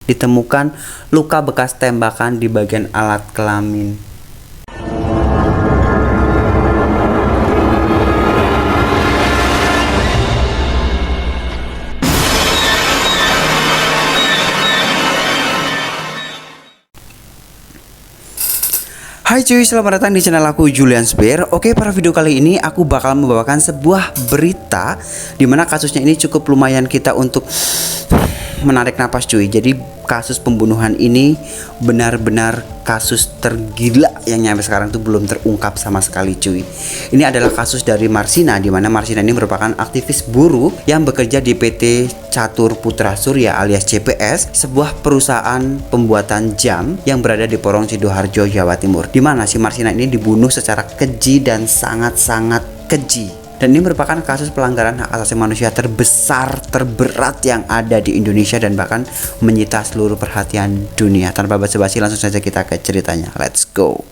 Ditemukan luka bekas tembakan di bagian alat kelamin. Hai cuy, selamat datang di channel aku Julian Spear. Oke, pada video kali ini aku bakal membawakan sebuah berita dimana kasusnya ini cukup lumayan kita untuk menarik napas cuy. Jadi kasus pembunuhan ini benar-benar kasus tergila yang nyampe sekarang tuh belum terungkap sama sekali cuy. Ini adalah kasus dari Marsina, di mana Marsina ini merupakan aktivis buruh yang bekerja di PT Catur Putra Surya alias CPS, sebuah perusahaan pembuatan jam yang berada di Porong Sidoarjo, Jawa Timur. Di mana si Marsina ini dibunuh secara keji dan sangat-sangat keji. Dan ini merupakan kasus pelanggaran hak asasi manusia terbesar, terberat yang ada di Indonesia dan bahkan menyita seluruh perhatian dunia. Tanpa basa-basi langsung saja kita ke ceritanya. Let's go.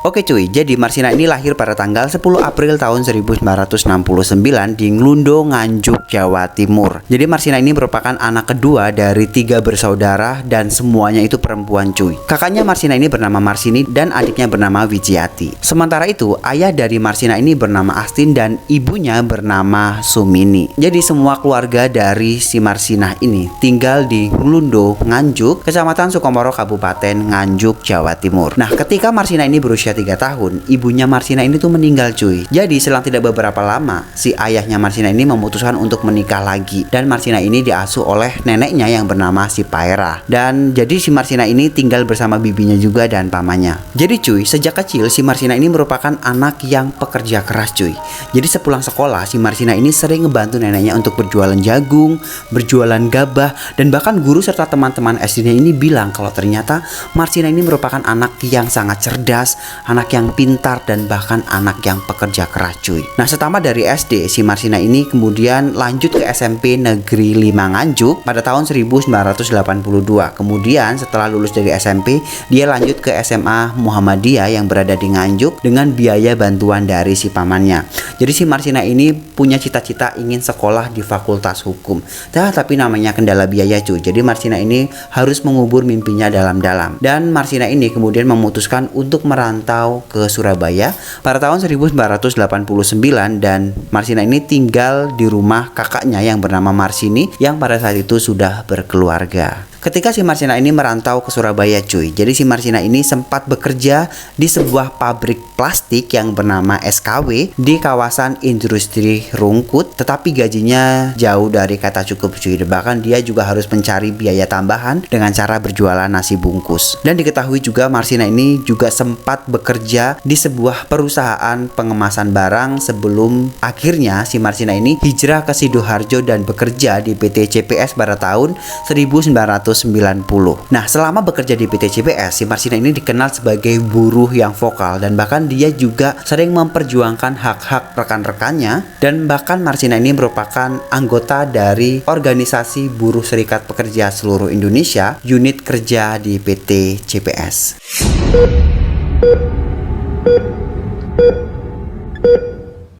Oke cuy, jadi Marsina ini lahir pada tanggal 10 April tahun 1969 di Nglundo, Nganjuk, Jawa Timur. Jadi Marsina ini merupakan anak kedua dari 3 bersaudara dan semuanya itu perempuan cuy. Kakaknya Marsina ini bernama Marsini dan adiknya bernama Wijiati. Sementara itu, ayah dari Marsina ini bernama Astin dan ibunya bernama Sumini. Jadi semua keluarga dari si Marsina ini tinggal di Nglundo, Nganjuk, Kecamatan Sukomoro, Kabupaten Nganjuk, Jawa Timur. Nah, ketika Marsina ini berusia 3 tahun, ibunya Marsina ini tuh meninggal cuy. Jadi selang tidak beberapa lama, si ayahnya Marsina ini memutuskan untuk menikah lagi. Dan Marsina ini diasuh oleh neneknya yang bernama si Paera. Dan jadi si Marsina ini tinggal bersama bibinya juga dan pamannya. Jadi cuy, sejak kecil si Marsina ini merupakan anak yang pekerja keras cuy. Jadi sepulang sekolah, si Marsina ini sering ngebantu neneknya untuk berjualan jagung, berjualan gabah, dan bahkan guru serta teman-teman SD-nya ini bilang kalau ternyata Marsina ini merupakan anak yang sangat cerdas, anak yang pintar, dan bahkan anak yang pekerja keras cuy. Nah, setamat dari SD, si Marsina ini kemudian lanjut ke SMP Negeri 5 Nganjuk pada tahun 1982. Kemudian setelah lulus dari SMP, dia lanjut ke SMA Muhammadiyah yang berada di Nganjuk dengan biaya bantuan dari si pamannya. Jadi si Marsina ini punya cita-cita ingin sekolah di Fakultas Hukum. Tapi namanya kendala biaya cuy. Jadi Marsina ini harus mengubur mimpinya dalam-dalam. Dan Marsina ini kemudian memutuskan untuk merantau ke Surabaya pada tahun 1989 dan Marsina ini tinggal di rumah kakaknya yang bernama Marsini yang pada saat itu sudah berkeluarga. Ketika si Marsina ini merantau ke Surabaya cuy, jadi si Marsina ini sempat bekerja di sebuah pabrik plastik yang bernama SKW di kawasan industri Rungkut, tetapi gajinya jauh dari kata cukup cuy. Bahkan dia juga harus mencari biaya tambahan dengan cara berjualan nasi bungkus. Dan diketahui juga Marsina ini juga sempat bekerja di sebuah perusahaan pengemasan barang sebelum akhirnya si Marsina ini hijrah ke Sidoarjo dan bekerja di PT CPS pada tahun 1990. Nah, selama bekerja di PT CPS, si Marsina ini dikenal sebagai buruh yang vokal dan bahkan dia juga sering memperjuangkan hak-hak rekan-rekannya. Dan bahkan Marsina ini merupakan anggota dari organisasi Buruh Serikat Pekerja Seluruh Indonesia, unit kerja di PT CPS.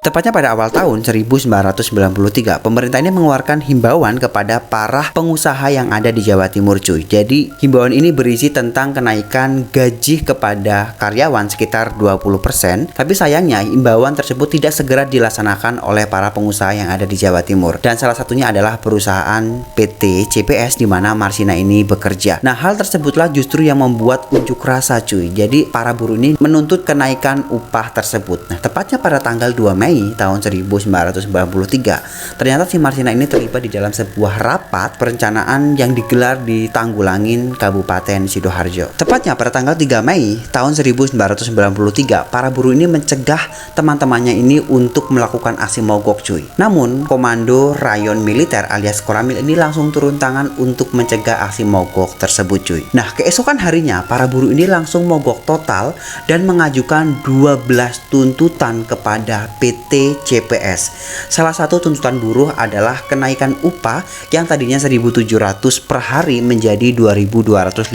Tepatnya pada awal tahun 1993, pemerintah ini mengeluarkan himbauan kepada para pengusaha yang ada di Jawa Timur cuy. Jadi himbauan ini berisi tentang kenaikan gaji kepada karyawan sekitar 20%. Tapi sayangnya himbauan tersebut tidak segera dilaksanakan oleh para pengusaha yang ada di Jawa Timur. Dan salah satunya adalah perusahaan PT CPS di mana Marsina ini bekerja. Nah, hal tersebutlah justru yang membuat unjuk rasa cuy. Jadi para buruh ini menuntut kenaikan upah tersebut. Nah, tepatnya pada tanggal 2 Mei tahun 1993, ternyata si Marsina ini terlibat di dalam sebuah rapat perencanaan yang digelar di Tanggulangin, Kabupaten Sidoarjo. Tepatnya pada tanggal 3 Mei tahun 1993, para buruh ini mencegah teman-temannya ini untuk melakukan aksi mogok cuy. Namun, Komando Rayon Militer alias Koramil ini langsung turun tangan untuk mencegah aksi mogok tersebut cuy. Nah, keesokan harinya para buruh ini langsung mogok total dan mengajukan 12 tuntutan kepada PT PT CPS. Salah satu tuntutan buruh adalah kenaikan upah yang tadinya 1.700 per hari menjadi 2.250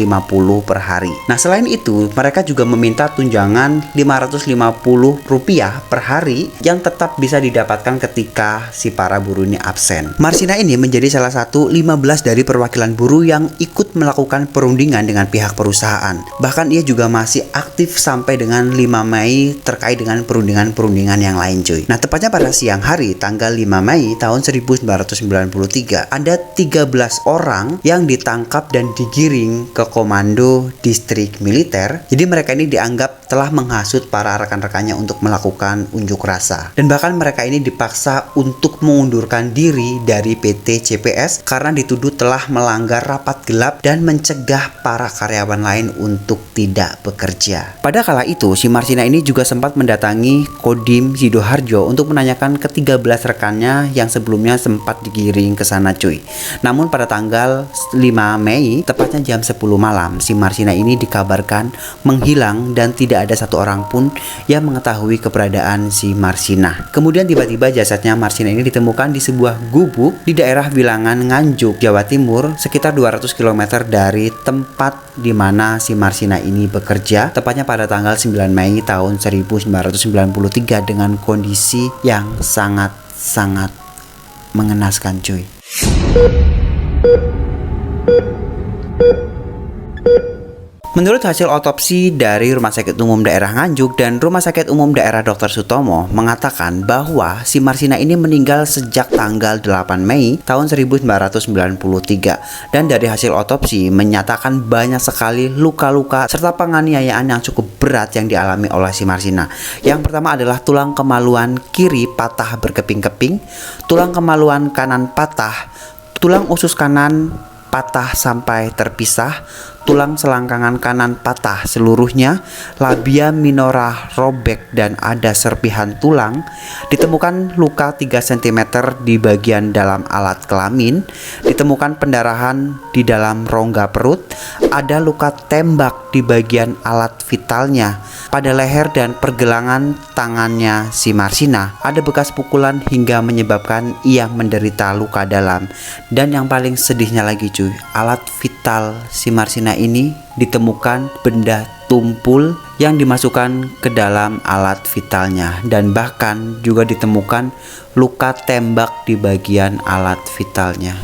per hari. Nah, selain itu, mereka juga meminta tunjangan Rp550 per hari yang tetap bisa didapatkan ketika si para buruh ini absen. Marsina ini menjadi salah satu 15 dari perwakilan buruh yang ikut melakukan perundingan dengan pihak perusahaan. Bahkan ia juga masih aktif sampai dengan 5 Mei terkait dengan perundingan-perundingan yang lain cuy. Nah, tepatnya pada siang hari tanggal 5 Mei tahun 1993 ada 13 orang yang ditangkap dan digiring ke komando distrik militer. Jadi mereka ini dianggap telah menghasut para rekan-rekannya untuk melakukan unjuk rasa. Dan bahkan mereka ini dipaksa untuk mengundurkan diri dari PT CPS karena dituduh telah melanggar rapat gelap dan mencegah para karyawan lain untuk tidak bekerja. Pada kala itu, si Marsina ini juga sempat mendatangi Kodim Sidoarjo untuk menanyakan ke-13 rekannya yang sebelumnya sempat digiring ke sana cuy. Namun pada tanggal 5 Mei, tepatnya jam 10 malam, si Marsina ini dikabarkan menghilang dan tidak ada satu orang pun yang mengetahui keberadaan si Marsina. Kemudian tiba-tiba jasadnya Marsina ini ditemukan di sebuah gubuk di daerah Wilangan Nganjuk, Jawa Timur, sekitar 200 km dari tempat di mana si Marsina ini bekerja, tepatnya pada tanggal 9 Mei tahun 1993 dengan kondisi yang sangat mengenaskan cuy. Menurut hasil otopsi dari Rumah Sakit Umum Daerah Nganjuk dan Rumah Sakit Umum Daerah Dr. Sutomo mengatakan bahwa si Marsina ini meninggal sejak tanggal 8 Mei tahun 1993 dan dari hasil otopsi menyatakan banyak sekali luka-luka serta penganiayaan yang cukup berat yang dialami oleh si Marsina. Yang pertama adalah tulang kemaluan kiri patah berkeping-keping, tulang kemaluan kanan patah, tulang usus kanan patah sampai terpisah, tulang selangkangan kanan patah seluruhnya, labia minora robek dan ada serpihan tulang. Ditemukan luka 3 cm di bagian dalam alat kelamin, ditemukan pendarahan di dalam rongga perut, ada luka tembak di bagian alat vitalnya. Pada leher dan pergelangan tangannya si Marsina ada bekas pukulan hingga menyebabkan ia menderita luka dalam. Dan yang paling sedihnya lagi cuy, alat vital si Marsina ini ditemukan benda tumpul yang dimasukkan ke dalam alat vitalnya dan bahkan juga ditemukan luka tembak di bagian alat vitalnya.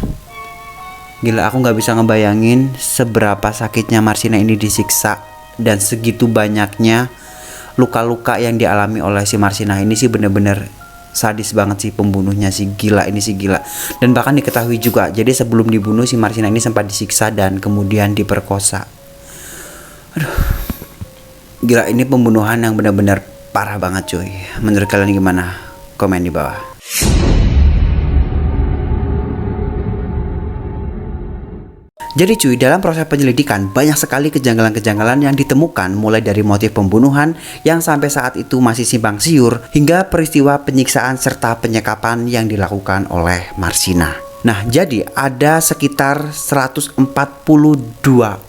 Gila, aku nggak bisa ngebayangin seberapa sakitnya Marsina ini disiksa dan segitu banyaknya luka-luka yang dialami oleh si Marsina ini sih bener-bener sadis banget sih pembunuhnya, si gila ini, si gila. Dan bahkan diketahui juga, jadi sebelum dibunuh si Marsina ini sempat disiksa dan kemudian diperkosa. Aduh, gila, ini pembunuhan yang benar-benar parah banget cuy. Menurut kalian gimana? Komen di bawah. Jadi cuy, dalam proses penyelidikan banyak sekali kejanggalan-kejanggalan yang ditemukan, mulai dari motif pembunuhan yang sampai saat itu masih simpang siur hingga peristiwa penyiksaan serta penyekapan yang dilakukan oleh Marsina. Nah, jadi ada sekitar 142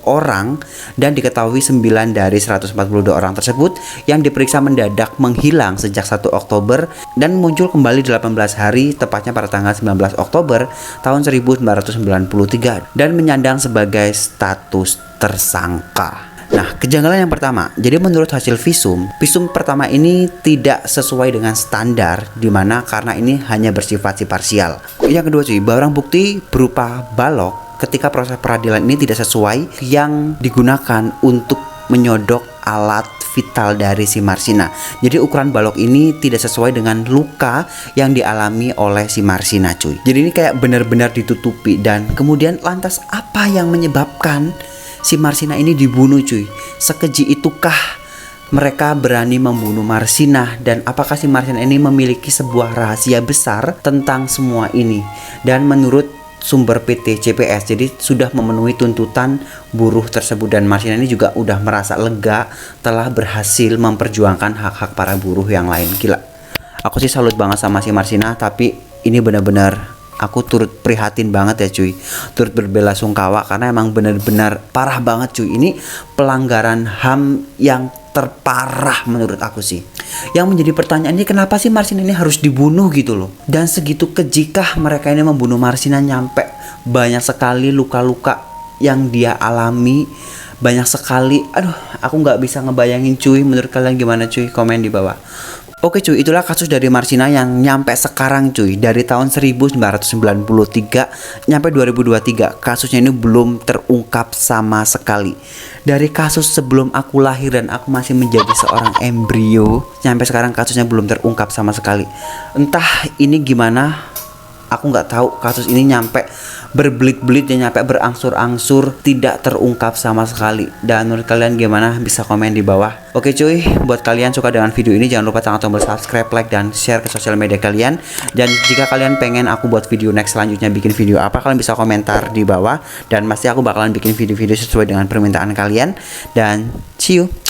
orang dan diketahui 9 dari 142 orang tersebut yang diperiksa mendadak menghilang sejak 1 Oktober dan muncul kembali 18 hari tepatnya pada tanggal 19 Oktober tahun 1993 dan menyandang sebagai status tersangka. Nah, kejanggalan yang pertama, jadi menurut hasil visum pertama ini tidak sesuai dengan standar, dimana karena ini hanya bersifat parsial. Yang kedua cuy, barang bukti berupa balok ketika proses peradilan ini tidak sesuai yang digunakan untuk menyodok alat vital dari si Marsina. Jadi ukuran balok ini tidak sesuai dengan luka yang dialami oleh si Marsina cuy. Jadi ini kayak benar-benar ditutupi. Dan kemudian lantas apa yang menyebabkan si Marsina ini dibunuh cuy? Sekeji itukah mereka berani membunuh Marsina? Dan apakah si Marsina ini memiliki sebuah rahasia besar tentang semua ini? Dan menurut sumber PT CPS, jadi sudah memenuhi tuntutan buruh tersebut dan Marsina ini juga udah merasa lega telah berhasil memperjuangkan hak-hak para buruh yang lain. Gila, aku sih salut banget sama si Marsina, tapi ini benar-benar aku turut prihatin banget ya cuy, turut berbela sungkawa karena emang benar-benar parah banget cuy. Ini pelanggaran HAM yang terparah menurut aku sih. Yang menjadi pertanyaan ini, kenapa sih Marcina ini harus dibunuh gitu loh? Dan segitu kejikah mereka ini membunuh Marcina, nyampe banyak sekali luka-luka yang dia alami, banyak sekali. Aduh, aku nggak bisa ngebayangin cuy. Menurut kalian gimana cuy? Komen di bawah. Oke cuy, itulah kasus dari Marcina yang nyampe sekarang cuy. Dari tahun 1993 nyampe 2023, kasusnya ini belum terungkap sama sekali. Dari kasus sebelum aku lahir dan aku masih menjadi seorang embrio, nyampe sekarang kasusnya belum terungkap sama sekali. Entah ini gimana, aku nggak tahu. Kasus ini nyampe berbelit-belit dan nyampe berangsur-angsur tidak terungkap sama sekali. Dan menurut kalian gimana? Bisa komen di bawah. Oke cuy, buat kalian suka dengan video ini, jangan lupa tekan tombol subscribe, like, dan share ke sosial media kalian. Dan jika kalian pengen aku buat video next selanjutnya, bikin video apa, kalian bisa komentar di bawah. Dan pasti aku bakalan bikin video-video sesuai dengan permintaan kalian. Dan see you.